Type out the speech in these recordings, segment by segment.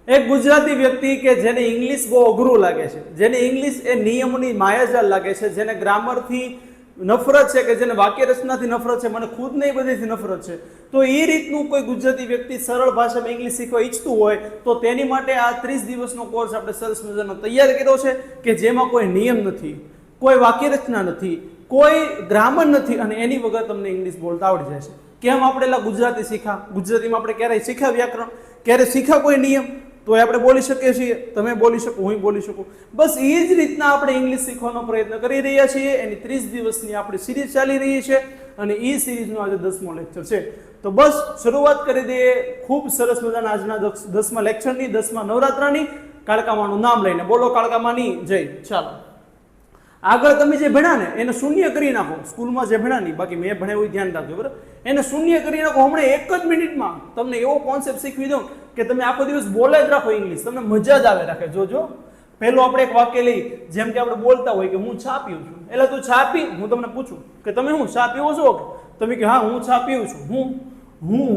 એક ગુજરાતી વ્યક્તિ કે જેને ઇંગ્લિશ બહુ અઘરું લાગે છે, જેને ઇંગ્લિશ એ નિયમોની માયાજાળ લાગે છે, જેને ગ્રામરથી નફરત છે, કે જેને વાક્ય રચનાથી નફરત છે, મને ખુદને એ બધીથી નફરત છે, તો એ રીતનું કોઈ ગુજરાતી વ્યક્તિ સરળ ભાષામાં ઇંગ્લિશ શીખવા ઈચ્છતું હોય તો તેની માટે આ 30 દિવસનો કોર્સ આપણે સરસ મજાનો તૈયાર કર્યો છે કે જેમાં કોઈ નિયમ નથી, કોઈ વાક્ય રચના નથી, કોઈ ગ્રામર નથી અને એની વગર તમને ઇંગ્લિશ બોલતા આવડી જાય છે. કેમ આપણે એલા ગુજરાતી શીખ્યા? ગુજરાતીમાં આપણે ક્યારેય શીખ્યા વ્યાકરણ? ક્યારે શીખ્યા કોઈ નિયમ? તો આપણે બોલી શકીએ છીએ, તમે બોલી શકો, હું બોલી શકું. બસ એ જ રીતના આપણે ઇંગ્લિશ શીખવાનો પ્રયત્ન કરી રહ્યા છીએ. એની 30 દિવસની આપણી સિરીઝ ચાલી રહી છે અને એ સિરીઝનો આજે 10મો લેક્ચર છે. તો બસ શરૂઆત કરી દઈએ ખૂબ સરસ મજાના આજના 10મા લેક્ચરની, 10મા નવરાત્રાની. કાળકામાનું નામ લઈને બોલો કાળકામાની જય. ચાલો આગળ તમે જે ભણ્યા ને એને શૂન્ય કરી નાખો. સ્કૂલમાં જે ભણ્યા નહીં, બાકી મેં ભણ્યા એવું ધ્યાન રાખજો બરાબર. એને શૂન્ય કરી નાખો. હમણાં એક જ મિનિટમાં તમને એવો કોન્સેપ્ટ શીખવી દઉં કે તમે આખો દિવસ બોલે જ રાખો ઇંગ્લિશ, તમને મજા જ આવે રાખે. જોજો પહેલું આપણે એક વાક્ય લઈ, જેમ કે આપણે બોલતા હોય કે હું ચા પીઉં છું. એટલે તું ચા પી, હું તમને પૂછું કે તમે હું ચા પીવો છો? તમે કે હા હું ચા પીઉં છું. હું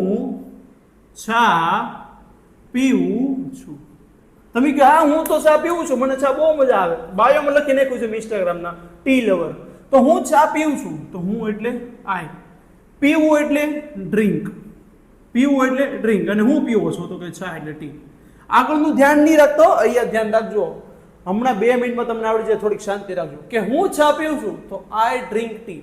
ચા પીઉં છું. તમે કે હા હું તો ચા પીઉં છું, મને ચા બહુ મજા આવે. બાયોમાં લખી નાખ્યું છે ઇન્સ્ટાગ્રામના ટી લવર. તો હું ચા પીઉં છું, તો હું એટલે આઈ, પીવું એટલે ડ્રિંક, પીવું એટલે ડ્રિંક, અને હું પીવો છો તો કે ચા એટલે ટી. આગળનું ધ્યાન નહીં રાખતો, અહીંયા ધ્યાન રાખજો. હમણાં 2 મિનિટમાં તમને આવડી જાય, થોડીક શાંતિ રાખજો. કે હું ચા પીઉં છું તો આઈ ડ્રિંક ટી.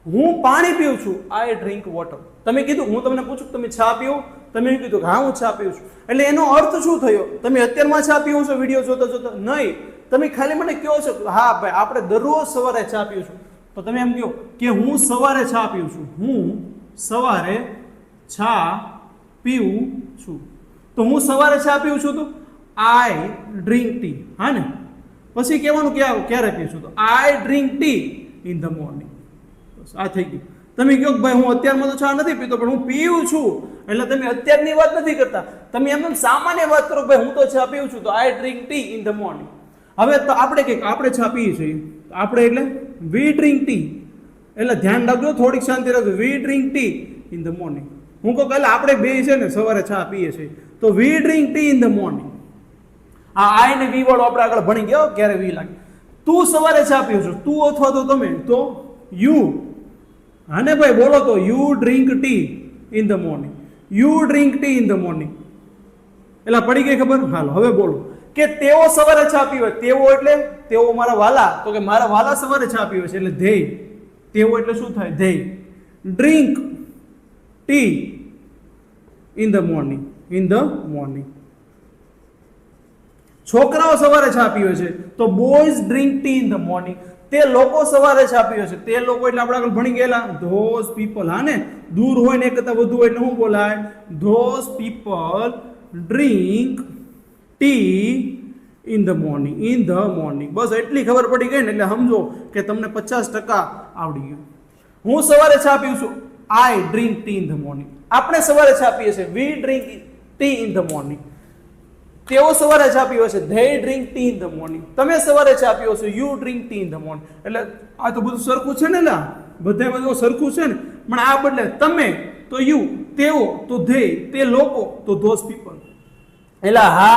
હું પાણી પીઉં છું, આઈ ડ્રિંક વોટર. તમે કીધું, હું તમને પૂછું તમે ચા પીવો, તમે કીધું કે હા હું ચા પીઉં છું, એટલે એનો અર્થ શું થયો? તમે અત્યારમાં ચા પીવો છો વિડીયો જોતા જોતા? નહીં, તમે ખાલી મને કહો છો હા ભાઈ આપણે દરરોજ સવારે ચા પીઉં છું. તો તમે એમ કહો કે હું સવારે ચા પીઉં છું, હું સવારે ચા પીઉં છું. તો હું સવારે ચા પીઉં છું તો આઈ ડ્રિંક ટી. હા ને, પછી કહેવાનું ક્યારે પીઉં છું? તો I drink tea in the morning. બસ આ થઈ ગયું. તમે કહો ભાઈ હું અત્યારમાં તો ચા નથી પીતો પણ હું પીઉં છું, એટલે તમે અત્યારની વાત નથી કરતા, તમે એમ સામાન્ય વાત કરો ભાઈ હું તો ચા પીઉં છું તો I drink tea in the morning. હવે તો આપણે કંઈક આપણે ચા પીએ છીએ, આપણે એટલે વી ડ્રિંક ટી. એટલે ધ્યાન રાખજો, થોડીક શાંતિ રાખજો. We drink tea in the morning. હું કહું એટલે આપણે બે છે ને સવારે ચા પીએ છીએ તો we drink tea in the morning. આ આઈ ને વી વાળો આપણે આગળ ભણી ગયો, ક્યારે વી લાગે. તું સવારે ચા પીવું છું, તું અથવા તો તમે, તો યુ. હા ને ભાઈ બોલો તો you drink tea in the morning, you drink tea in the morning. એટલે પડી ગઈ ખબર? હાલો હવે બોલો કે તેઓ સવારે ચા પીવે. તેઓ એટલે તેઓ મારા વાલા, તો કે મારા વાલા સવારે ચા પીવે છે એટલે ધેય. તેઓ એટલે શું થાય? They drink tea in the morning, in the morning. છોકરાઓ સવારે ચા પીવે છે તો boys drink tea in the morning. તે લોકો સવારે ચા પીવે છે. તે લોકો એટલે આપણે આગળ ભણી ગયેલા ધોઝ પીપલ. હા ને, દૂર હોય ને એક કરતા વધુ હોય એટલે શું બોલાય? Those people drink tea in the morning, in the morning. બસ એટલી ખબર પડી ગઈ ને એટલે સમજો કે તમને 50% આવડી ગયું. હું સવારે ચા પીઉં છું, I drink tea in the morning. આપણે સવારે ચા પીએ છીએ, we drink tea in the morning. તેઓ સવારે ચા પીવે છે, they drink tea in the morning. તમે સવારે ચા પીવો છો, you drink tea in the morning. એટલે આ તો બધું સરખું છે ને, બધે બધું સરખું છે ને, પણ આ બદલે તમે તો યુ, તેઓ તો ધે, તે લોકો તો ધોઝ પીપલ. એટલે હા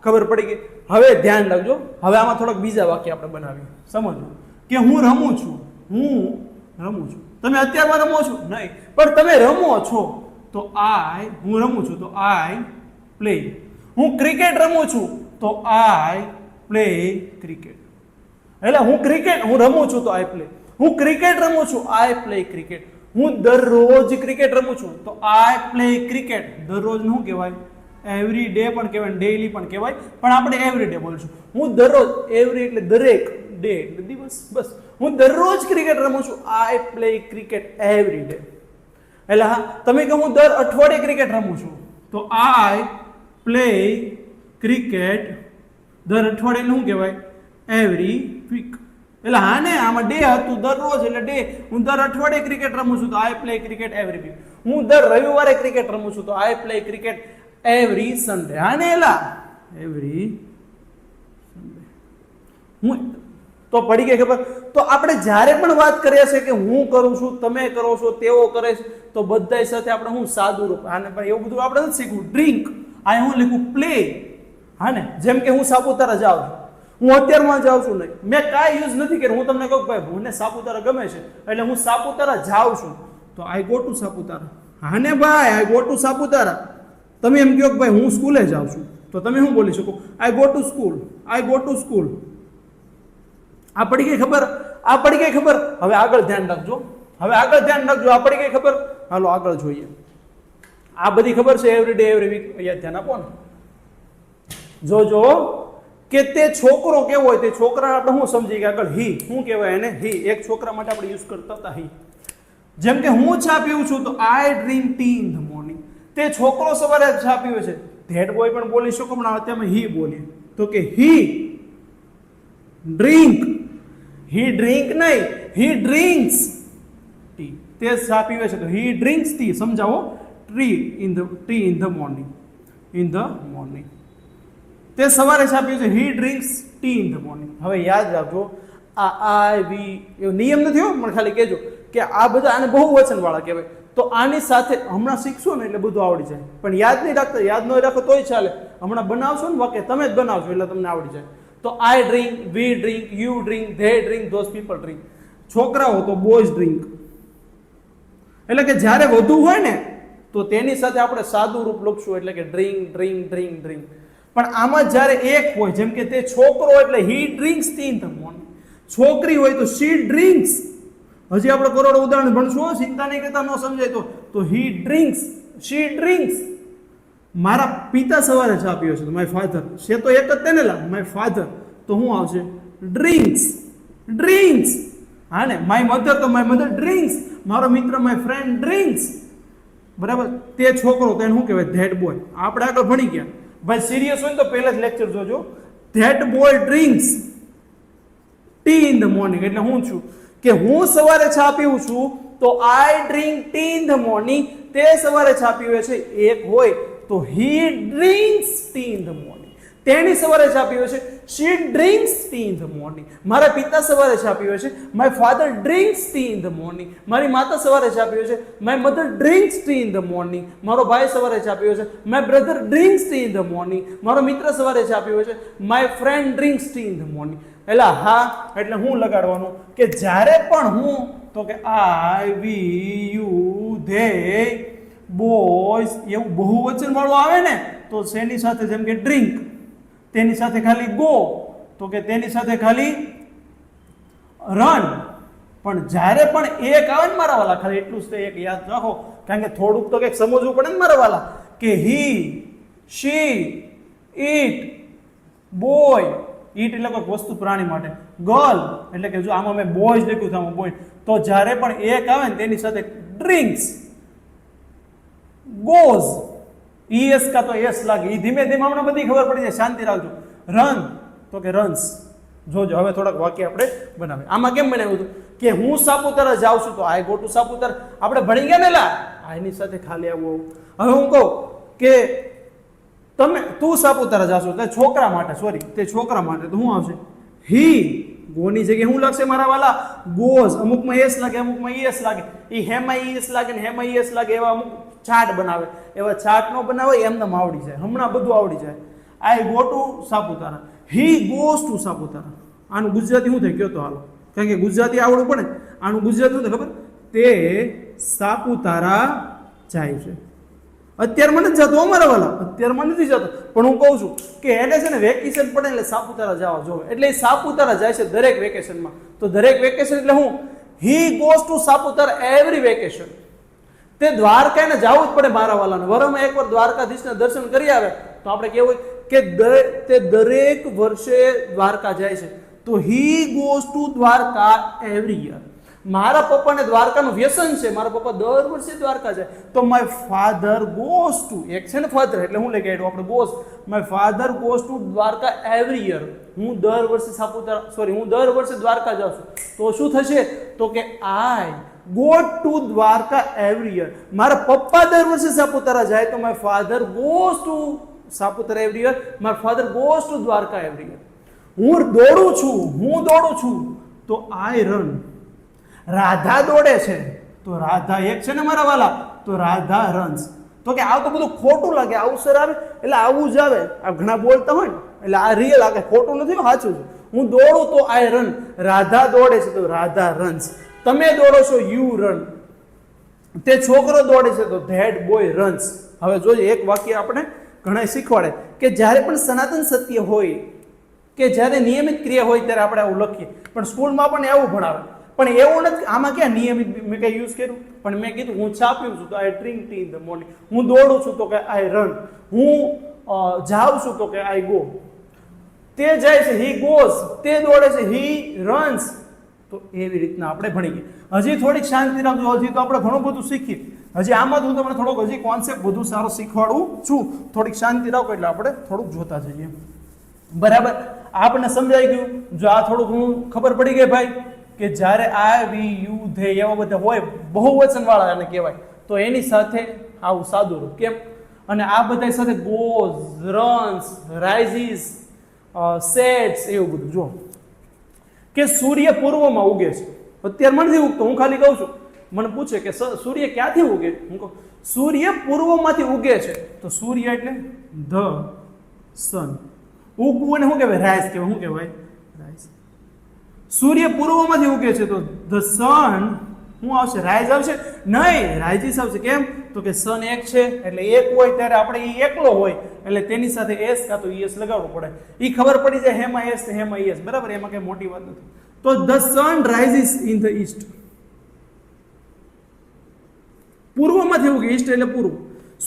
ખબર પડી ગઈ. હવે ધ્યાન રાખજો, હવે આમાં થોડાક બીજા વાક્ય આપણે બનાવીએ. સમજો કે હું રમું છું, હું રમું છું. તમે અત્યારમાં રમો છો? નહીં, પણ તમે રમો છો તો આઈ, હું રમું છું તો આઈ પ્લે. હું ક્રિકેટ રમું છું તો આઈ પ્લે ક્રિકેટ. એટલે હું રમું છું તો આઈ પ્લે. હું ક્રિકેટ રમું છું, આઈ પ્લે ક્રિકેટ. હું દરરોજ ક્રિકેટ રમું છું તો આઈ પ્લે ક્રિકેટ. દરરોજ શું કહેવાય? એવરી ડે પણ કહેવાય, ડેઈલી પણ કહેવાય, પણ આપણે એવરી ડે બોલશું. હું દરરોજ, એવરી એટલે દરેક, ડે એટલે દિવસ. બસ હું દરરોજ ક્રિકેટ રમું છું, આઈ પ્લે ક્રિકેટ એવરી ડે. એટલે હા તમે કહો હું દર અઠવાડિયે ક્રિકેટ રમું છું તો આઈ પ્લે ક્રિકેટ દર અઠવાડિયે શું કહેવાય? Every week. એટલે હા ને, આમાં ડે હતું દરરોજ એટલે ડે. હું દર અઠવાડિયે ક્રિકેટ રમું છું તો I play cricket every week. હું દર રવિવારે ક્રિકેટ રમું છું તો I play cricket every Sunday. હા ને, એલા એવરી સન્ડે. હું તો પડી ગઈ ખબર? તો આપણે જ્યારે પણ વાત કરીએ છીએ કે હું કરું છું, તમે કરો છો, તેઓ કરે છે, તો બધા સાથે આપણે હું સાદું રૂપ. આને પણ એવું બધું આપણે નથી શીખવું. ડ્રિંક, આ હું લખું પ્લે, હા ને, જેમ કે હું સાપુતારા જાઉં છું, હું અત્યારમાં જાઉં છું નહીં, મેં કાંઈ યુઝ નથી કર્યું, હું તમને કહું ભાઈ મને સાપુતારા ગમે છે એટલે હું સાપુતારા જાઉં છું, તો આઈ ગો ટુ સાપુતારા. હા ને ભાઈ, આઈ ગો ટુ સાપુતારા. તમે એમ કહો કે ભાઈ હું સ્કૂલે જાઉં છું, તો તમે શું બોલી શકો? I go to school, I go to school. આ પડી ગઈ ખબર? આ પડી ગઈ ખબર? હવે આગળ ધ્યાન રાખજો, હવે આગળ ધ્યાન રાખજો. આ પડી ગઈ ખબર? હાલો આગળ જોઈએ. આ બધી ખબર છે એવરી ડે એવરી વીક, અહીંયા ધ્યાન આપો ને. જોજો કે તે છોકરો કેવો હોય, તે છોકરાને આપણે શું સમજી ગયા આગળ? હી. શું કહેવાય એને? હી. એક છોકરા માટે આપણે યુઝ કરતા હતા હી. જેમ કે હું ચા પીવું છું તો I drink tea in the morning. તે છોકરો સવારે ચા પીવે છે. ધેટ બોય પણ બોલી શકો, પણ અત્યારે હી બોલીએ તો કે હી ડ્રિંક. હી ડ્રિંક નહીં, હી ડ્રિંક્સ ટી. તે ચા પીવે છે તો હી ડ્રિંક્સ ટી. સમજાવો? Tea in the morning. In the morning. તે સવારે ચા પીવે છે, he drinks tea in the morning. હવે યાદ રાખજો, આ આઈ વી એવો નિયમ નથી હો, પણ ખાલી કહેજો કે આ બધા આને બહુવચન વાળા કહેવાય. તો આની સાથે હમણાં શીખશો ને એટલે બધું આવડી જાય, પણ યાદ નહીં રાખતા, યાદ ન રાખો તોય ચાલે. હમણાં બનાવશો ને વાક્ય, તમે જ બનાવશો એટલે તમને આવડી જાય. તો I drink, we drink, you drink, they drink, those people drink. છોકરાઓ તો બોયઝ ડ્રિંક. એટલે કે જ્યારે વધુ હોય ને તો તેની સાથે આપણે સાદું રૂપ લખશું, એટલે કે ડ્રિંક ડ્રિંક ડ્રિંક ડ્રિંક. પણ આમાં જ્યારે એક હોય, જેમ કે તે છોકરો એટલે he drinks tea in the morning. છોકરી હોય તો શી ડ્રિંક્સ. હજી આપણે કરોડો ઉદાહરણ ભણશું, ચિંતા નહીં કરતા, ન સમજાય તો હી ડ્રિંક્સ, શી ડ્રિંક્સ. મારા પિતા સવારે ચા પીવે છે તો માય ફાધર. છે તો એક જ તેને લા, માય ફાધર. તો શું આવશે? Drinks, drinks. હા ને, માય મધર તો માય મધર ડ્રિંક્સ. મારો મિત્ર માય ફ્રેન્ડ ડ્રિંક્સ. બરાબર. તે છોકરો તેને શું કહેવાય? That boy. આપણે આગળ ભણી ગયા. ભાઈ સિરિયસ હોય ને તો પહેલા જ લેક્ચર જોજો. That boy drinks tea in the morning. એટલે હું છું કે હું સવારે ચા પીવું છું તો I drink tea in the morning. તે સવારે ચા પીવે છે. એક હોય તો he drinks tea in the morning. તેણી સવારે ચા પીવે છે, she drinks tea in the morning. મારા પિતા સવારે ચા પીવે છે, my father drinks tea in the morning. મારી માતા સવારે ચા પીવે છે, my mother drinks tea in the morning. મારો ભાઈ સવારે ચા પીવે છે, my brother drinks tea in the morning. મારો મિત્ર સવારે ચા પીવે છે, my friend drinks tea in the morning. એટલે હા એટલે હું લગાડવાનું કે જ્યારે પણ હું તો કે આઈ, વી, યુ, ધે, બોયઝ એવું બહુવચન વાળું આવે ને તો શેની સાથે? જેમ કે ડ્રિંક, તેની સાથે ખાલી ગો, તો કે તેની સાથે ખાલી રન. પણ જ્યારે પણ એક આવે ને મારા વાલા, ખાલી એટલું જ એક યાદ રાખો, કારણ કે થોડુંક તો કંઈક સમજવું પડે ને મારા વાલા, કે હી, શી, ઈટ, બોય. ઈટ એટલે કોઈ વસ્તુ પ્રાણી માટે. ગર્લ એટલે કે જો આમાં મેં બોયઝ લખ્યું છે, આમાં બોય. તો જ્યારે પણ એક આવે ને તેની સાથે ડ્રિંક્સ, ગોઝ, ઈએસ કા તો એસ લાગે. એ ધીમે ધીમે હમણાં બધી ખબર પડી જાય, શાંતિ રાખજો. રન તો કે રન્સ. જોજો હવે થોડાક વાક્ય આપણે બનાવીએ. આમાં કેમ બનાવ્યું હતું કે હું સાપુતારા જાઉં છું તો આઈ ગો ટુ સાપુતારા. આપણે ભણી ગયા ને લા, આની સાથે ખાલી આવું. હવે હું કહું કે તું સાપુતારા જાશો, તે છોકરા માટે, સોરી તે છોકરા માટે, તો શું આવશે? હી. ગોની જગ્યાએ શું લાગશે મારા વાલા? ગોઝ. અમુકમાં એસ લાગે, અમુકમાં ઈએસ લાગે. એ હેમાં ઈએસ લાગે ને હેમાં ઈએસ લાગે એવા અમુક ચાર્ટ બનાવે. એવા ચાર્ટ નો બનાવે, એમને આવડી જાય, હમણાં બધું આવડી જાય. I go to Saputara, he goes to Saputara. આનું ગુજરાતી શું થાય કયો તો હાલો, કારણ કે ગુજરાતી આવડવું પડે. આનું ગુજરાતી શું ખબર? તે સાપુતારા જાય છે. અત્યારમાં નથી જતો અમારા વાલા, અત્યારમાં નથી જતો, પણ હું કહું છું કે એને છે ને વેકેશન પડે એટલે સાપુતારા જવા જોવે. એટલે એ સાપુતારા જાય છે દરેક વેકેશનમાં. તો દરેક વેકેશન એટલે હું? He goes to Saputara every vacation. તે દ્વારકાને જવું જ પડે મારા વાલાને. વરમાં એકવાર દ્વારકાધીશના દર્શન કરી આવે તો આપણે કેવું કે તે દરેક વર્ષે દ્વારકા જાય છે. તો he goes to Dwarka every year. મારા પપ્પાને દ્વારકાનું વ્યસન છે, મારા પપ્પા દર વર્ષે દ્વારકા જાય. તો માય ફાધર ગોઝ ટુ, એક છે ને ફાધર એટલે હું લઈ ગયા આપણે goes. My father goes to Dwarka every year. હું દર વર્ષે સાપુતારા, સોરી હું દર વર્ષે દ્વારકા જાઉં છું. તો શું થશે? તો કે I go to Dwarka every year. મારા પપ્પા દર વર્ષે સાપુતારા જાય તો my father goes to Saputara every year. My father goes to Dwarka every year. હું દોડું છું તો આઈ રન. રાધા દોડે છે તો રાધા એક છે ને મારા વાલા, તો રાધા રન્સ. તો કે આ તો બધું ખોટું લાગે, આવું સર આવે એટલે આવું જ આવે. આ ઘણા બોલતા હોય ને એટલે આ રિયલ આ ખોટું નથી, સાચું છે. હું દોડું તો આઈ રન. રાધા દોડે છે તો રાધા રન્સ. તમે દોડો છો યુ રન. તે છોકરો દોડે છે તો ધેટ બોય રન્સ. હવે જોઈએ એક વાક્ય આપણે ઘણા શીખવાડે કે જ્યારે પણ સનાતન સત્ય હોય કે જ્યારે નિયમિત ક્રિયા હોય ત્યારે આપણે આવું લખીએ. પણ સ્કૂલમાં પણ એવું ભણાવે. પણ એવું નથી, આમાં ક્યાં નિયમિત મેં કઈ યુઝ કર્યું? પણ મેં કીધું હું ચા પીઉં છું તો I drink tea in the morning. હું દોડું છું તો કે આઈ રન. હું જાઉં છું તો કે આઈ ગો. તે જાય છે હી ગોઝ. તે દોડે છે હી રન્સ. તો એવી રીતના આપણે ભણી ગયા. હજી થોડીક શાંતિ રાખજો, હજી તો આપણે ઘણું બધું શીખીએ. હજી આમાં હું તમને થોડોક હજી કોન્સેપ્ટ વધુ સારો શીખવાડું છું. થોડીક શાંતિ રાખો એટલે આપણે થોડુંક જોતા જઈએ. બરાબર, આપણને સમજાઈ ગયું. જો આ થોડુંક હું ખબર પડી ગઈ ભાઈ કે જ્યારે આ વી યુ ધે એવા બધા હોય બહુવચન વાળા એને કહેવાય, તો એની સાથે આવું સાદું રૂપ. કેમ? અને આ બધા સાથે ગોઝ, રન્સ, રાઇઝિસ, સેટ્સ એવું બધું. જો કે સૂર્ય પૂર્વમાં ઉગે છે. અત્યારે મને નથી ઉગતો, હું ખાલી કહું છું. મને પૂછે કે સૂર્ય ક્યાંથી ઉગે, હું કહું સૂર્ય પૂર્વમાંથી ઉગે છે. તો સૂર્ય એટલે ધ સન. ઉગવું ને શું કહેવાય? રાઈઝ કહેવાય. શું કહેવાય? રાઈઝ. સૂર્ય પૂર્વમાંથી ઉગે છે તો ધ સન શું આવશે? રાઈઝ આવશે નહીં, રાઇઝિસ આવશે. કેમ? તો કે સન એક છે એટલે એક હોય ત્યારે આપણે એ એકલો હોય એટલે તેની સાથે એસ કાં તો ઈએસ લગાવવું પડે. એ ખબર પડી જાય હેમાં એસ હેમાં ઈએસ. બરાબર, એમાં કઈ મોટી વાત નથી. તો the sun rises in the east. પૂર્વમાંથી ઉગે. ઈસ્ટ એટલે પૂર્વ.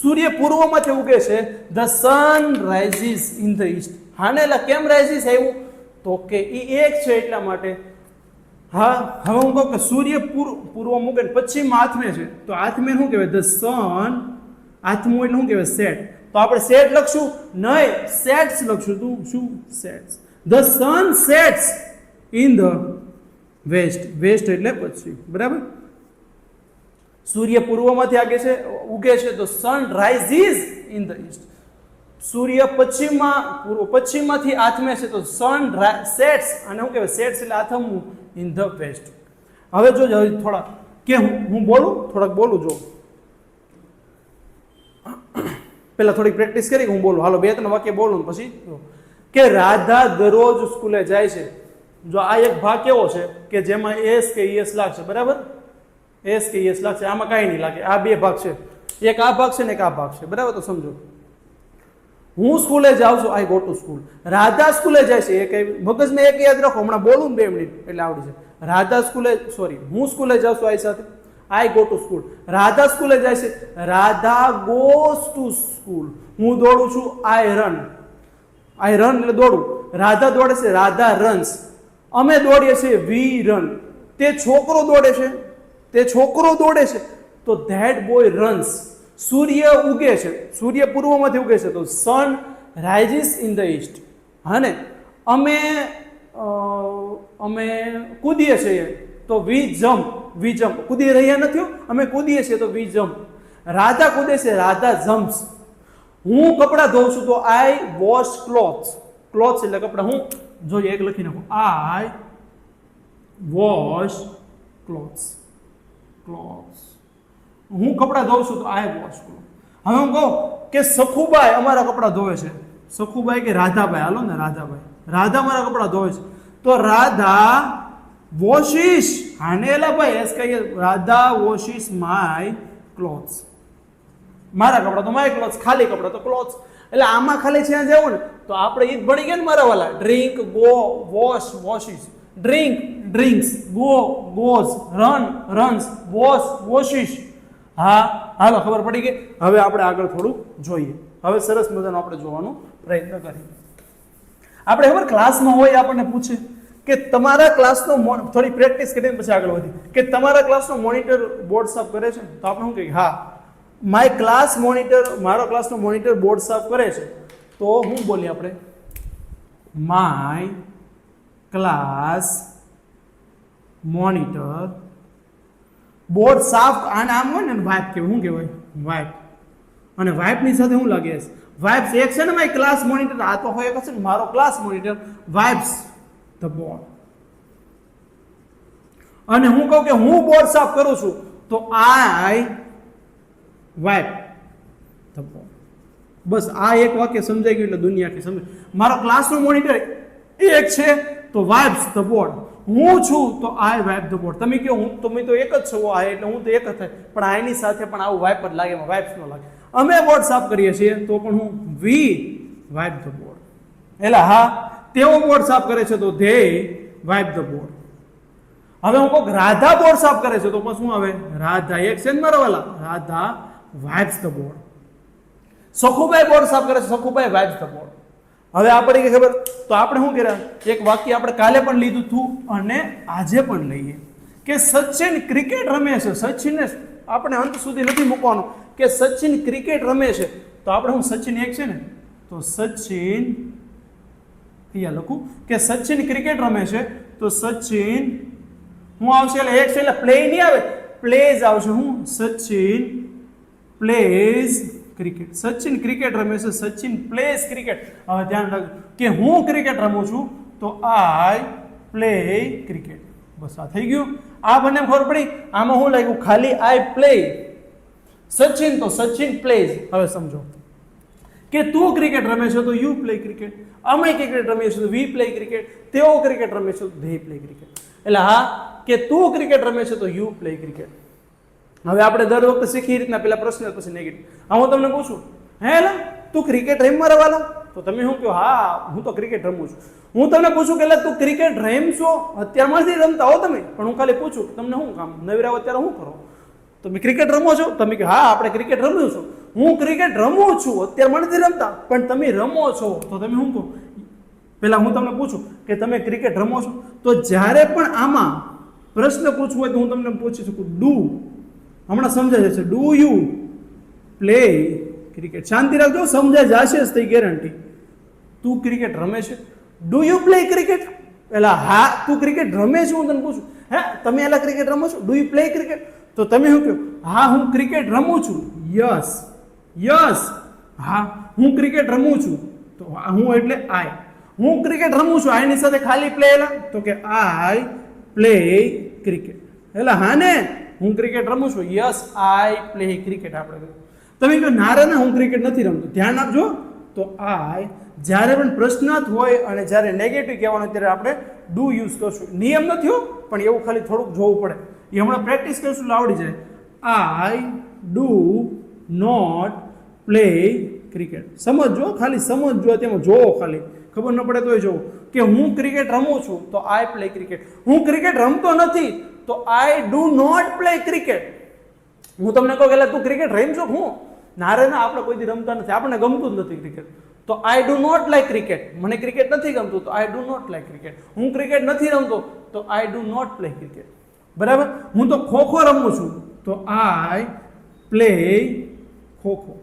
સૂર્ય પૂર્વમાંથી ઉગે છે. The sun rises in the east. હા ને, એટલે કેમ રાઇઝિસ આવ્યું? તો કે એ એક છે એટલા માટે. હા, હવે હું કહું કે સૂર્ય પૂર્વ મૂકે પશ્ચિમ આથમે છે તો આથમે શું કહેવાય? The sun. આથમું એટલે શું કહેવાય? સેટ. તો આપણે સેટ લખશું નહીં, સેટ્સ લખશું. તું શું? Sets. The sun sets in the west. West એટલે પશ્ચિમ. બરાબર, સૂર્ય પૂર્વમાંથી આગે છે ઉગે છે તો સન રાઇઝિસ ઇન ધ ઈસ્ટ. સૂર્ય પશ્ચિમમાંથી આથમે છે તો સન સેટ્સ. અને શું કહેવાય? સેટ્સ એટલે આથમવું ઇન ધ વેસ્ટ. હવે જોજો થોડા કે હું બોલું, થોડાક બોલું. જો પેલા થોડીક પ્રેક્ટિસ કરી હું બોલું. હાલો 2-3 વાક્ય બોલું પછી કે રાધા દરરોજ સ્કૂલે જાય છે. જો આ એક ભાગ કેવો છે કે જેમાં એસ કે ઈએસ લાગશે. બરાબર, એસ કે ઈએસ લાગશે. આમાં કાંઈ નહીં લાગે. આ બે ભાગ છે, એક આ ભાગ છે ને એક આ ભાગ છે. બરાબર, તો સમજો હું સ્કૂલે જાઉં છું, I go to school. Radha સ્કૂલે જાય છે, એ કઈ મગજમાં એક યાદ રાખો, હમણાં બોલું ને 2 મિનિટ એટલે આવડી જાય. રાધા સ્કૂલે, સોરી, હું સ્કૂલે જાઉં છું આઈ સાથે, I go to school. Radha સ્કૂલે જાય છે, રાધા ગોઝ ટુ સ્કૂલ. હું દોડું છું, આઈ રન. આઈ રન એટલે દોડું. રાધા દોડે છે, રાધા રન્સ. અમે દોડીએ છીએ, વી રન. તે છોકરો દોડે છે, તે છોકરો દોડે છે તો ધેટ બોય રન્સ. સૂર્ય ઉગે છે, સૂર્ય પૂર્વમાંથી ઉગે છે તો સન રાઇઝિસ ઇન ધ ઈસ્ટ. હા ને, અમે કૂદીએ છીએ તો વી જમ્પ. વી જમ્પ, કૂદી રહ્યા નથી, અમે કૂદીએ છીએ તો વી જમ્પ. રાધા કૂદે છે, રાધા જમ્પ્સ. હું કપડાં ધોઉં છું તો આઈ વોશ ક્લોથ્સ. ક્લોથ્સ એટલે કપડાં. હું જોઈએ એક લખી નાખું, આઈ વોશ ક્લોથ્સ. ક્લોથ્સ. હું કપડાં ધોઉં છું તો આઈ વોશ ક્લોથ. હવે હું કહું કે સખુબાઈ અમારા કપડાં ધોવે છે. સખુબાઈ કે રાધાભાઈ, હાલો ને રાધાભાઈ, રાધા મારા કપડાં ધોવે છે તો રાધા વોશિસ. હાને એલા ભાઈ એસ કહીએ, રાધા વોશિસ માય ક્લોથ્સ. મારા કપડાં તો માય ક્લોથ્સ, ખાલી કપડાં તો ક્લોથ્સ. એટલે આમાં ખાલી છે જવું ને તો આપણે ઈ જ ભણી ગયા ને મારા વાલા. Drink, go, wash, વોશિસ. Drink, drinks. Go, goes. Run, runs. Wash, વોશિસ. હા, હાલો ખબર પડી ગઈ. હવે આપણે આગળ થોડું જોઈએ. હવે સરસ મજાનો આપણે જોવાનો પ્રયત્ન કરીએ. આપણે ખબર ક્લાસમાં હોય આપણને પૂછે કે તમારા ક્લાસનો થોડી પ્રેક્ટિસ કરીને પછી આગળ વધી કે તમારા ક્લાસનો મોનિટર બોર્ડ સાફ કરે છે તો આપણે શું કહીએ? હા, માય ક્લાસ મોનિટર, મારો ક્લાસનો મોનિટર બોર્ડ સાફ કરે છે. તો હું બોલીએ આપણે માય ક્લાસ મોનિટર બોર્ડ સાફ. આને આમ હોય ને વાઇપ કહેવાય. શું કહેવાય? વાઇપ. અને વાઇપની સાથે શું લાગે છે? વાઇપ્સ એક છે ને માય ક્લાસ મોનિટર. આ તો હોય એક છે ને મારો class monitor wipes the board. અને હું કહું કે હું બોર્ડ સાફ કરું છું તો આઈ વાઇપ ધ બોર્ડ. બસ આ એક વાક્ય સમજાઈ ગયું એટલે દુનિયા આખી સમજ. મારો ક્લાસનો મોનિટર એક છે તો વાઇપ્સ ધ બોર્ડ. હું છું તો આઈ વાઇપ ધ બોર્ડ. તમે કહો હું તમે તો એક જ છો આ એટલે હું તો એક જ થાય, પણ આની સાથે પણ આવું વાઇપ જ લાગે, વાઇપ્સ નો લાગે. અમે બોર્ડ સાફ કરીએ છીએ તો પણ હું વી વાઇપ ધ બોર્ડ. એટલે હા તેઓ બોર્ડ સાફ કરે છે તો ધે વાઇપ ધ બોર્ડ. હવે હું કહું રાધા બોર્ડ સાફ કરે છે તો પછી શું આવે? રાધા એક છે ને મારા વાલા, Radha wipes the board. Sakhubhai board સાફ કરે છે, સખુભાઈ વાઇપ્સ ધ બોર્ડ. હવે આ પડી ગઈ ખબર. તો આપણે શું કર્યા, એક વાક્ય આપણે કાલે પણ લીધું હતું અને આજે પણ લઈએ કે સચિન ક્રિકેટ રમે છે. સચિનને આપણે અંત સુધી નથી મૂકવાનો કે સચિન ક્રિકેટ રમે છે, તો આપણે હું સચિન એક છે ને તો સચિન અહીંયા લખું કે સચિન ક્રિકેટ રમે છે તો સચિન હું આવશે એટલે એક છે એટલે પ્લે નહીં આવે, પ્લેઝ આવશે. હું Sachin plays cricket. Sachin cricket રમે છે, સચિન પ્લેઝ ક્રિકેટ. હવે ધ્યાન રાખજો કે હું ક્રિકેટ રમું છું તો આઈ પ્લે ક્રિકેટ. બસ આ થઈ ગયું. આ બંને ખબર પડી. આમાં શું લાગ્યું? ખાલી આઈ પ્લે. સચિન તો સચિન પ્લેઝ. હવે સમજો કે તું ક્રિકેટ રમે છે તો યુ પ્લે ક્રિકેટ. અમે ક્રિકેટ રમીએ છીએ તો વી પ્લે ક્રિકેટ. તેઓ ક્રિકેટ રમે છે તો ધે પ્લે ક્રિકેટ. એટલે હા કે તું ક્રિકેટ રમે છે તો યુ પ્લે ક્રિકેટ. હવે આપણે દર વખતે શીખી રીતના પેલા પ્રશ્ન પછી નેગેટિવ. હા હું તમને પૂછું હે લા તું ક્રિકેટ રમવા રવાલો તો તમે શું કહો? હા હું તો ક્રિકેટ રમું છું. હું તમને પૂછું કે તું ક્રિકેટ રમશો? અત્યારમાંથી રમતા હો તમે, પણ હું ખાલી પૂછું તમને શું કામ નવરાવ અત્યારે શું કરો? તમે ક્રિકેટ રમો છો? તમે કે હા આપણે ક્રિકેટ રમ્યું છું. હું ક્રિકેટ રમું છું, અત્યારમાં નથી રમતા, પણ તમે રમો છો તો તમે શું કહો? પેલા હું તમને પૂછું કે તમે ક્રિકેટ રમો છો, તો જ્યારે પણ આમાં પ્રશ્ન પૂછવું હોય તો હું તમને પૂછી શકું ડુ. હમણાં સમજાય જશે. Do you play cricket? શાંતિ રાખજો, સમજાય જશે જ થઈ ગેરંટી. તું ક્રિકેટ રમે છે? Do you play cricket? પેલા હા તું ક્રિકેટ રમે છે હું તને પૂછું હે તમે એલા ક્રિકેટ રમો છો? Do you play cricket? તો તમે શું કહો? હા હું ક્રિકેટ રમું છું. Yes yes. હા હું ક્રિકેટ રમું છું તો હું એટલે આઈ. હું ક્રિકેટ રમું છું આઈની સાથે ખાલી પ્લે એલા તો કે આઈ પ્લે ક્રિકેટ. એટલે હા ને હું ક્રિકેટ રમું છું. યસ આઈ પ્લે ક્રિકેટ. આપણે તમે કહો ના રે ના હું ક્રિકેટ નથી રમતો. ધ્યાન આપજો. તો આઈ જ્યારે પણ પ્રશ્નાર્થ હોય અને જ્યારે નેગેટિવ કહેવાનો ત્યારે આપણે ડુ યુઝ કરશું. નિયમ નથી હો, પણ એવું ખાલી થોડુંક જોવું પડે. એ હમણાં પ્રેક્ટિસ કરશું એટલે આવડી જાય. I do not play cricket. સમજો, ખાલી સમજો, તેમાં જોવો, ખાલી ખબર ન પડે તોય જોવો કે હું ક્રિકેટ રમું છું તો આઈ પ્લે ક્રિકેટ. હું ક્રિકેટ રમતો નથી તો I do not play cricket. હું તમને કહું કે તું ક્રિકેટ રમશો? હું ના રે ના આપણે કોઈ દી રમતા નથી, આપણને ગમતું જ નથી ક્રિકેટ, તો I do not like cricket. મને ક્રિકેટ નથી ગમતું તો I do not like cricket. હું ક્રિકેટ નથી રમતો તો I do not play cricket. બરાબર. હું તો ખોખો રમું છું તો આઈ પ્લે ખોખો.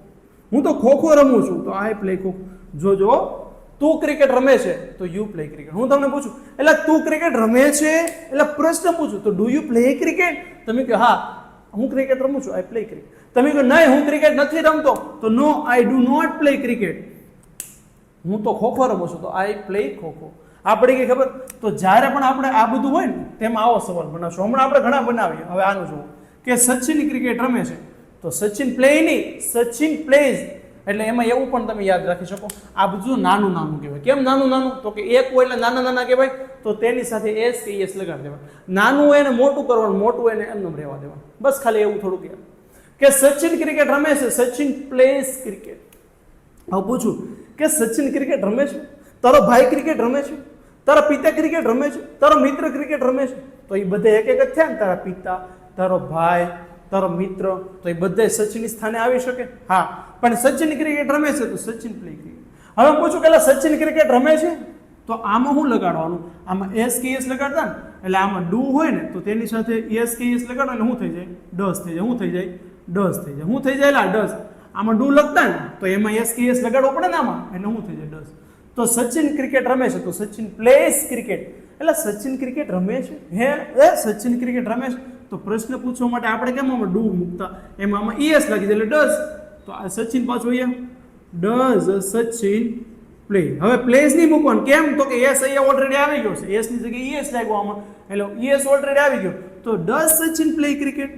હું તો ખોખો રમું છું તો આઈ પ્લે ખોખો. જોજો તું ક્રિકેટ રમે છે તો યુ પ્લે ક્રિકેટ. હું તમને પૂછું એટલે તું ક્રિકેટ રમે છે એટલે પ્રશ્ન પૂછું તો ડુ યુ પ્લે ક્રિકેટ? તમે કહો હા હું ક્રિકેટ રમું છું, આઈ પ્લે ક્રિકેટ. તમે કહો નહીં હું ક્રિકેટ નથી રમતો તો no I do not play cricket. હું તો ખોખો રમું છું તો આઈ પ્લે ખોખો. આ પડી ગઈ ખબર. તો જ્યારે પણ આપણે આ બધું હોય ને તેમાં આવો સવાલ બનાવશું. હમણાં આપણે ઘણા બનાવીએ. હવે આનું જુઓ કે સચિન ક્રિકેટ રમે છે તો સચિન પ્લે નહીં, સચિન પ્લેઝ. એટલે એમાં એવું પણ તમે યાદ રાખી શકો આ બધું નાનું નાનું કહેવાય. કેમ નાનું નાનું? તો કે એક હોય એટલે નાના નાના કહેવાય, તો તેની સાથે એસ કે એસ લગાડી દેવા. નાનું હોય એને મોટું કરવાનું, મોટું હોય એને એમનું રહેવા દેવાનું. બસ ખાલી એવું થોડું કહેવાય કે સચિન ક્રિકેટ રમે છે, સચિન પ્લેઝ ક્રિકેટ. હવે પૂછું કે સચિન ક્રિકેટ રમે છે? તારો ભાઈ ક્રિકેટ રમે છે? તારા પિતા ક્રિકેટ રમે છે? તારો મિત્ર ક્રિકેટ રમે છે? તો એ બધા એક એક જ થયા ને. તારા પિતા, તારો ભાઈ, તારો મિત્ર, તો એ બધા સચિન સ્થાને આવી શકે. હા પણ સચિન ક્રિકેટ રમે છે તો સચિન પ્લે ક્રિકેટ. હવે પૂછું કે સચિન ક્રિકેટ રમે છે તો આમાં શું લગાડવાનું? આમાં એસ કે એસ લગાડતા ને એટલે આમાં ડુ હોય ને તો તેની સાથે એસ કે એસ લગાડો એટલે શું થઈ જાય? ડસ થઈ જાય. શું થઈ જાય? ડસ થઈ જાય. શું થઈ જાય? ડસ. આમાં ડુ લખતા ને તો એમાં એસ કે એસ લગાડવો પડે ને આમાં, એટલે શું થઈ જાય? ડસ. તો સચિન ક્રિકેટ રમે છે તો સચિન પ્લેસ ક્રિકેટ. એટલે સચિન ક્રિકેટ રમે છે હે સચિન ક્રિકેટ રમે છે તો પ્રશ્ન પૂછવા માટે આપણે કેમ આમાં ડુ મૂકતા? એમાં આમાં ઈએસ લખી દે એટલે ડઝ. તો આ સચિન પાછું અહીંયા ડઝ સચિન પ્લે. હવે પ્લેસ નહીં મૂકવાનું. કેમ? તો કે એસ અહીંયા ઓલરેડી આવી ગયો છે. એસ ની જગ્યાએ ઈએસ લાગ્યો આમાં એટલે ઈએસ ઓલરેડી આવી ગયો. તો ડઝ સચિન પ્લે ક્રિકેટ?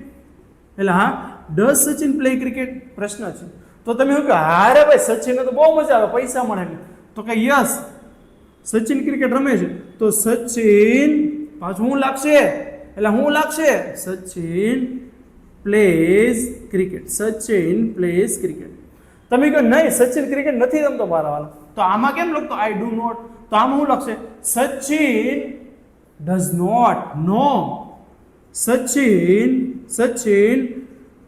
એટલે હા ડઝ સચિન પ્લે ક્રિકેટ પ્રશ્ન છે. તો તમે શું કહો, હારે ભાઈ સચિનને તો બહુ મજા આવે, પૈસા મળે ને, તો કે યસ સચિન ક્રિકેટ રમે છે, તો સચિન પાછું શું લાગશે, એટલે શું લાગશે, Sachin plays cricket, Sachin plays cricket. તમે કહો નહીં સચિન ક્રિકેટ નથી રમતો મારા વાળા, તો આમાં કેમ લખતો આઈ ડુ નોટ, તો આમાં શું લખશે, Sachin does not, no Sachin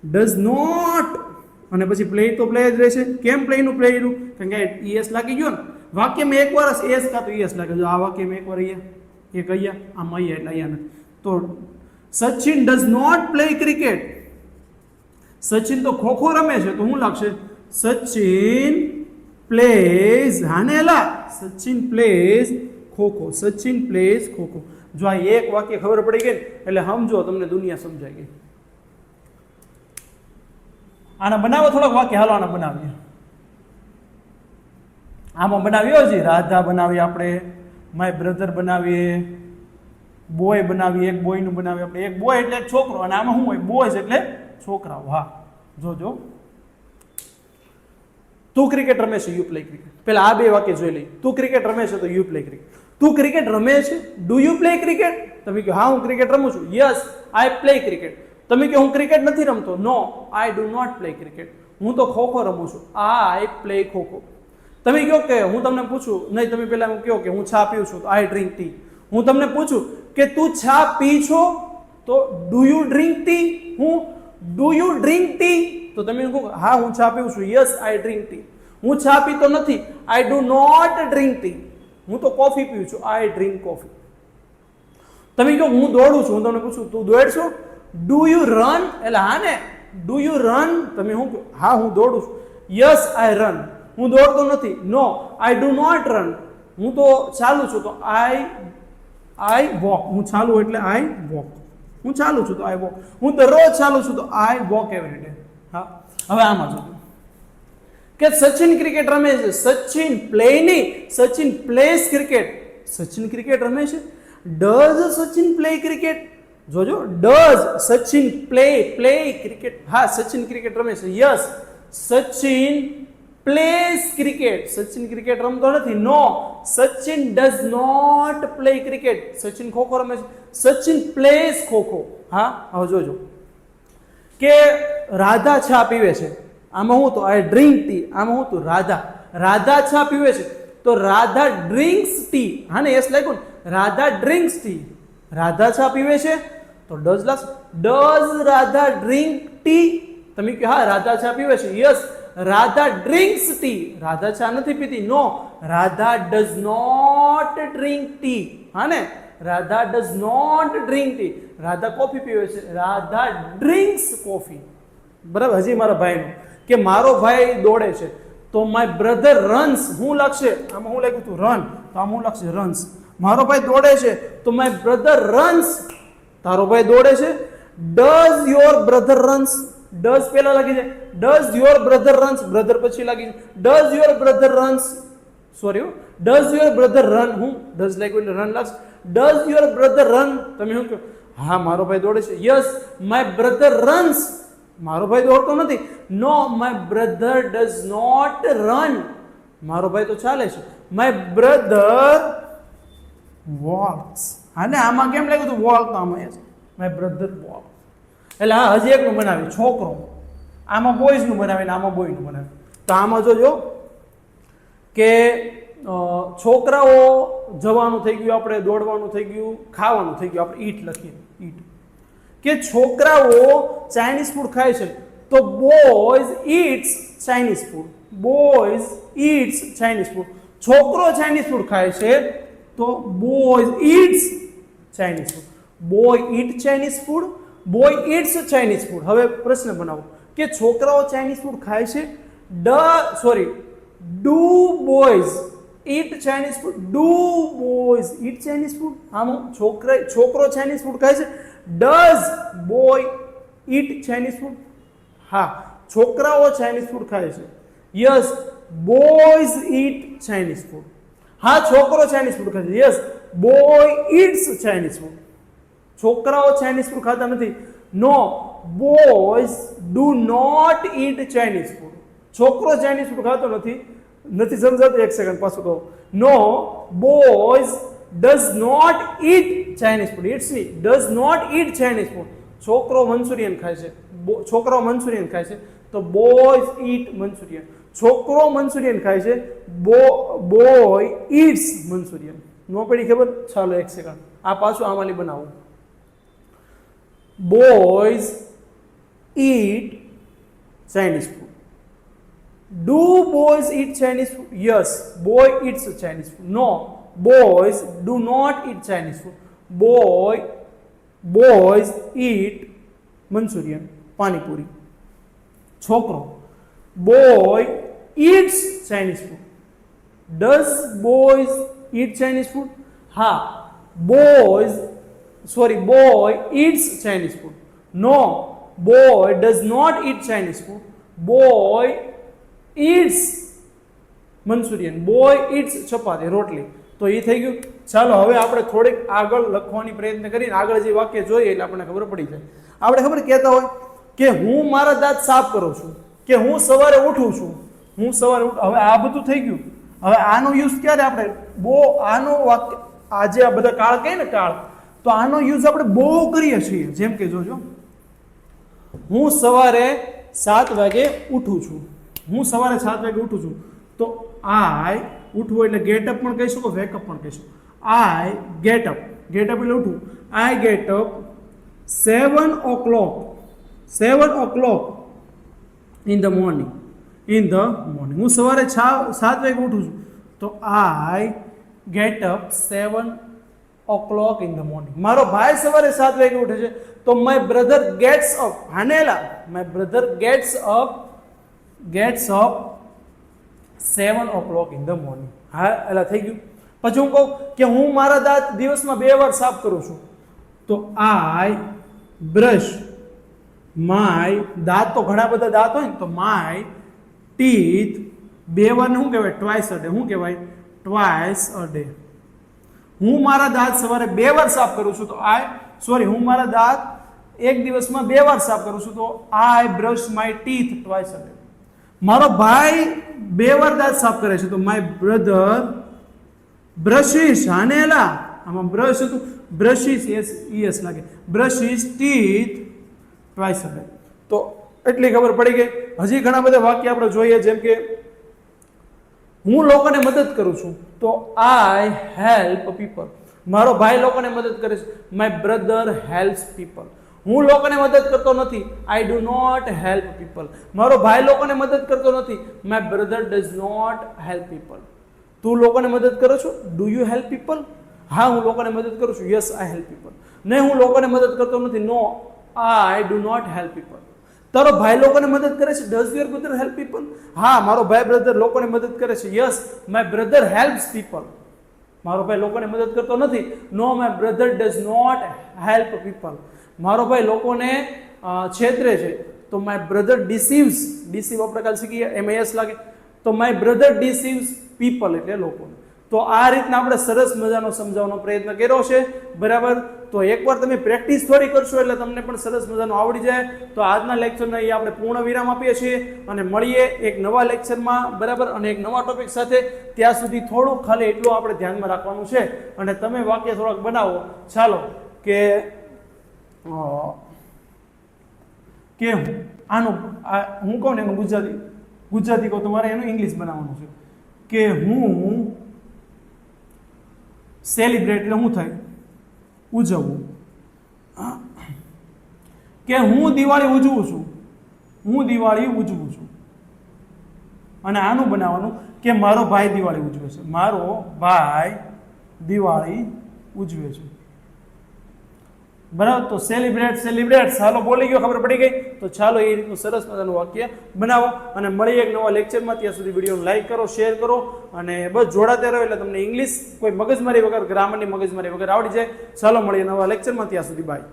does not, અને પછી પ્લે તો પ્લે જ રહેશે. કેમ પ્લેનું પ્લે રહ્યું, કારણ કે ઈએસ લાગી ગયો ને, વાક્યમાં એક વાર એસ કાં તો ઈએસ લાગે, જો આ વાક્યમાં એક વાર અહીંયા એક અહીંયા આમાં અહીંયા એટલે અહીંયા નથી, તો Sachin does not play cricket, Sachin તો ખોખો રમે છે, તો શું લાગશે, સચિન પ્લેઝ, હાનેલા સચિન પ્લેઝ ખોખો, સચિન પ્લેઝ ખોખો. જો આ એક વાક્ય ખબર પડી ગઈ એટલે સમજો તમને દુનિયા સમજાઈ ગઈ. આના બનાવો થોડોક વાક્ય, હાલો આના બનાવીએ. આમાં બનાવ્યો છે રાધા બનાવીએ આપણે, માય બ્રધર બનાવીએ, બોય બનાવીએ, એક બોયનું બનાવીએ આપણે, એક બોય એટલે એક છોકરો, અને આમાં શું હોય, બોયઝ એટલે છોકરાઓ. હા જોજો, તું ક્રિકેટ રમે છે, યુ પ્લે ક્રિકેટ. પેલા આ બે વાક્ય જોઈ લઈ. તું ક્રિકેટ રમે છે, તો યુ પ્લે ક્રિકેટ. તું ક્રિકેટ રમે છે, ડુ યુ પ્લે ક્રિકેટ. તમે કહો હા હું ક્રિકેટ રમું છું, યસ આઈ પ્લે ક્રિકેટ. તમે કહો હું ક્રિકેટ નથી રમતો, no I do not play cricket. હું તો ખોખો રમું છું, આઈ પ્લે ખોખો. તમે કહો કે હું તમને પૂછું, નહીં તમે પહેલા કહો કે હું ચા પીઉં છું, તો આઈ ડ્રિંક ટી. હું તમને પૂછું કે તું ચા પી છો, તો ડુ યુ ડ્રિંક ટી. હું ડુ યુ ડ્રિંક ટી, તો તમે કહો હા હું ચા પીઉં છું, યસ આઈ ડ્રિંક ટી. હું ચા પીતો નથી, I do not drink tea. હું તો કોફી પીઉં છું, આઈ ડ્રિંક કોફી. તમે કહો હું દોડું છું, હું તમને પૂછું તું દોડશો, ડુ યુ રન, એટલે હા ને ડુ યુ રન. તમે શું કહો, હા હું દોડું છું, યસ આઈ રન. હું દોડતો નથી, no I do not run. હું તો ચાલું છું, તો આઈ વોક. હું ચાલું એટલે આઈ વોક. હું ચાલું છું તો આઈ વોક. હું દરરોજ ચાલું છું, તો આઈ વોક એવરી ડે. હા હવે આમાં જો કે સચિન ક્રિકેટ રમે છે, સચિન પ્લે નહીં, Sachin plays cricket. Sachin cricket રમે છે, ડઝ સચિન પ્લે ક્રિકેટ. જોજો ડઝ સચિન પ્લે ક્રિકેટ. હા સચિન ક્રિકેટ રમે છે, yes Sachin plays cricket. Sachin cricket રમતો નથી, no Sachin does not play cricket. Sachin kho-kho રમે છે, સચિન પ્લેસ ખોખો. હા હવે જોજો કે રાધા ચા પીવે છે, આમાં હું તો આઈ ડ્રિંક ટી. આમાં હું તો રાધા ચા પીવે છે, તો રાધા ડ્રિંક્સ ટી. હા ને યસ લાગ્યું ને, રાધા ડ્રિંક્સ ટી. રાધા ચા પીવે છે, તો ડઝ લાગશે, ડઝ રાધા ડ્રિંક ટી. તમે કહો હા રાધા ચા પીવે છે, yes Radha drinks tea. Radha ચા નથી પીતી, no Radha does not drink tea. હા ને Radha does not drink tea. Radha coffee પીવે છે, રાધા ડ્રિંક્સ કોફી. બરાબર. હજી મારા ભાઈનું કે મારો ભાઈ દોડે છે, તો માય બ્રધર રન્સ. શું લાગશે આમાં, હું લાગ્યું તું રન, તો આમાં હું લાગશે રન્સ. મારો ભાઈ દોડે છે, તો માય બ્રધર રન્સ. તારો ભાઈ દોડે છે, does your brother runs. Does પહેલા લાગી જાય, does your brother runs. Brother પછી લાગી જાય, does your brother runs. Sorry does your brother run. હું ડઝ લાગ્યું એટલે રન લાગશે, ડઝ યોર બ્રધર રન. તમે શું કહો, હા મારો ભાઈ દોડે છે, યસ માય બ્રધર રન્સ. મારો ભાઈ દોડતો નથી, no my brother does not run. મારો ભાઈ તો ચાલે છે, માય બ્રધર વોક્સ. હા ને આમાં કેમ લાગ્યું હતું વોક, તો આમાં માય બ્રધર વોક. એટલે હા હજી એકનું બનાવ્યું છોકરો. આમાં બોયઝનું બનાવીને આમાં બોયનું બનાવ્યું. તો આમાં જોજો કે છોકરાઓ જવાનું થઈ ગયું, આપણે દોડવાનું થઈ ગયું, ખાવાનું થઈ ગયું, આપણે ઈટ લખીએ. ઈટ કે છોકરાઓ ચાઇનીઝ ફૂડ ખાય છે, તો boys eats Chinese food. Boys eats Chinese food. છોકરો ચાઇનીઝ ફૂડ ખાય છે, તો boys eats Chinese food. Boy eat Chinese food, boy eats Chinese food. હવે પ્રશ્ન બનાવો કે છોકરાઓ ચાઇનીઝ ફૂડ ખાય છે, do boys eat Chinese food. Do boys eat Chinese food. આમ છોકરો ચાઇનીઝ ફૂડ ખાય છે, does boy eat Chinese food. હા છોકરાઓ ચાઇનીઝ ફૂડ ખાય છે, yes boys eat Chinese food. હા છોકરો ચાઇનીઝ ફૂડ ખાય છે, yes boy eats Chinese food. છોકરાઓ ચાઇનીઝ ફૂડ ખાતા નથી, no boys do not eat Chinese food. છોકરો ચાઇનીઝ ફૂડ ખાતો નથી સમજાતું? એક સેકન્ડ પાછું કહું. No boys does not eat Chinese food. It's me does not eat Chinese food. છોકરો મંચુરિયન ખાય છે, છોકરો મંચુરિયન ખાય છે, તો બોયઝ ઈટ મંચુરિયન. છોકરો મંચુરિયન ખાય છે, બોય ઈટ્સ મંચુરિયન. નો પડી ખબર? ચાલો એક સેકન્ડ આ પાછું આમાંની બનાવું. Boys eat Chinese food. Do boys eat Chinese food? Yes, boy eats Chinese food. No, boys do not eat Chinese food. Boys eat Manchurian, Pani Puri. Chokro, boy eats Chinese food. Does boys eat Chinese food? Ha, boy eats Chinese food. No, boy does not eat Chinese food. Boy eats Manchurian. Boy eats chapati rotli. તો એ થઈ ગયું. ચાલો હવે આપણે થોડીક આગળ લખવાની પ્રયત્ન કરીને આગળ જે વાક્ય જોઈએ એટલે આપણને ખબર પડી જાય. આપણે ખબર કહેતા હોય કે હું મારા દાંત સાફ કરું છું, કે હું સવારે ઉઠું છું, હું સવારે હવે આ બધું થઈ ગયું. હવે આનો યુઝ ક્યારે આપણે આનો વાક્ય આજે આ બધા કાળ કહે ને કાળ, તો આનો યુઝ આપણે બહુ કરીએ છીએ. જેમ કે જોજો, હું સવારે 7 વાગે ઉઠું છું. હું સવારે 7 વાગે ઉઠું છું, તો આઈ ઉઠવું એટલે ગેટ અપ પણ કહી શકો, વેકઅપ પણ કહી શકો. આઈ ગેટ અપ એટલે ઉઠવું. I get up 7 o'clock in the morning. હું સવારે 7 વાગે ઉઠું છું, તો I get up 7 o'clock in the morning. મારો ભાઈ સવારે 7 વાગે ઉઠે છે, તો માય બ્રધર ગેટ્સ અપ. હાનેલા, my brother gets up 7 o'clock in the morning. હા, એટલે થઈ ગયું. પછી હું કહું કે હું મારા દાંત દિવસમાં 2 વાર સાફ કરું છું, તો આઈ બ્રશ માય દાંત. તો ઘણા બધા દાંત હોય ને, તો માય ટીથ 2 વાર શું કહેવાય? Twice a day. શું કહેવાય? Twice a day. હું મારા દાંત સવારે 2 વાર સાફ કરું છું, તો હું મારા દાંત એક દિવસમાં 2 વાર સાફ કરું છું, તો I brush my teeth twice a day. મારો ભાઈ 2 વાર દાંત સાફ કરે છે, તો માય બ્રધર બ્રશિશ. હાનેલા, આમાં બ્રશ હતું, બ્રશિશ એસ લાગે, બ્રશિશ ટીથ ટ્વાઇસ અ ડે. તો એટલી ખબર પડી ગઈ. હજી ઘણા બધા વાક્ય આપણે જોઈએ, જેમ કે હું લોકોને મદદ કરું છું, તો આઈ હેલ્પ પીપલ. મારો ભાઈ લોકોને મદદ કરે છે, માય બ્રધર હેલ્પ્સ પીપલ. હું લોકોને મદદ કરતો નથી, I do not help people. મારો ભાઈ લોકોને મદદ કરતો નથી, my brother does not help people. તું લોકોને મદદ કરો છો? Do you help people? હા, હું લોકોને મદદ કરું છું. Yes, I help people. નહીં, હું લોકોને મદદ કરતો નથી. No, I do not help people. તારો ભાઈ લોકોને મદદ કરે છે? Does your brother help people? હા, મારો ભાઈ બ્રધર લોકોને મદદ કરે છે. Yes, my brother helps people. મારો ભાઈ લોકોને મદદ કરતો નથી. No, my brother does not help people. મારો ભાઈ લોકોને છેતરે છે, તો માય બ્રધર ડિસીવ્સ. ડિસીવ આપણે કાલે શીખીએ, એમાં એસ લાગે, તો માય બ્રધર ડિસીવ્સ પીપલ એટલે લોકોને. તો આ રીતના આપણે સરસ મજાનો સમજાવવાનો પ્રયત્ન કર્યો છે. બરાબર? તો એકવાર તમે પ્રેક્ટિસ થોડી કરશો એટલે તમને પણ સરસ મજાનું આવડી જાય. તો આજના લેક્ચરને અહીં આપણે પૂર્ણ વિરામ આપીએ છીએ અને મળીએ એક નવા લેક્ચરમાં. બરાબર? અને એક નવા ટોપિક સાથે. ત્યાં સુધી થોડુંક ખાલી એટલું આપણે ધ્યાનમાં રાખવાનું છે અને તમે વાક્ય થોડાક બનાવો. ચાલો, કે આનું હું કહું ને એનું ગુજરાતી કહું, તમારે એનું ઇંગ્લિશ બનાવવાનું છે. કે હું સેલિબ્રેટ એટલે શું થાય? ઉજવવું. કે હું દિવાળી ઉજવું છું. અને આનું બનાવવાનું કે મારો ભાઈ દિવાળી ઉજવે છે. મારો ભાઈ દિવાળી ઉજવે છે. બરાબર? તો સેલિબ્રેટ ચાલો બોલી ગયો, ખબર પડી ગઈ. તો ચાલો એ રીતનું સરસ મજાનું વાક્ય બનાવો અને મળીએ એક નવા લેક્ચરમાં. ત્યાં સુધી વિડીયોને લાઈક કરો, શેર કરો અને બસ જોડાતે રહો એટલે તમને ઇંગ્લિશ કોઈ મગજમારી વગર, ગ્રામરની મગજમારી વગર આવડી જાય. ચાલો મળીએ નવા લેક્ચરમાં. ત્યાં સુધી બાય.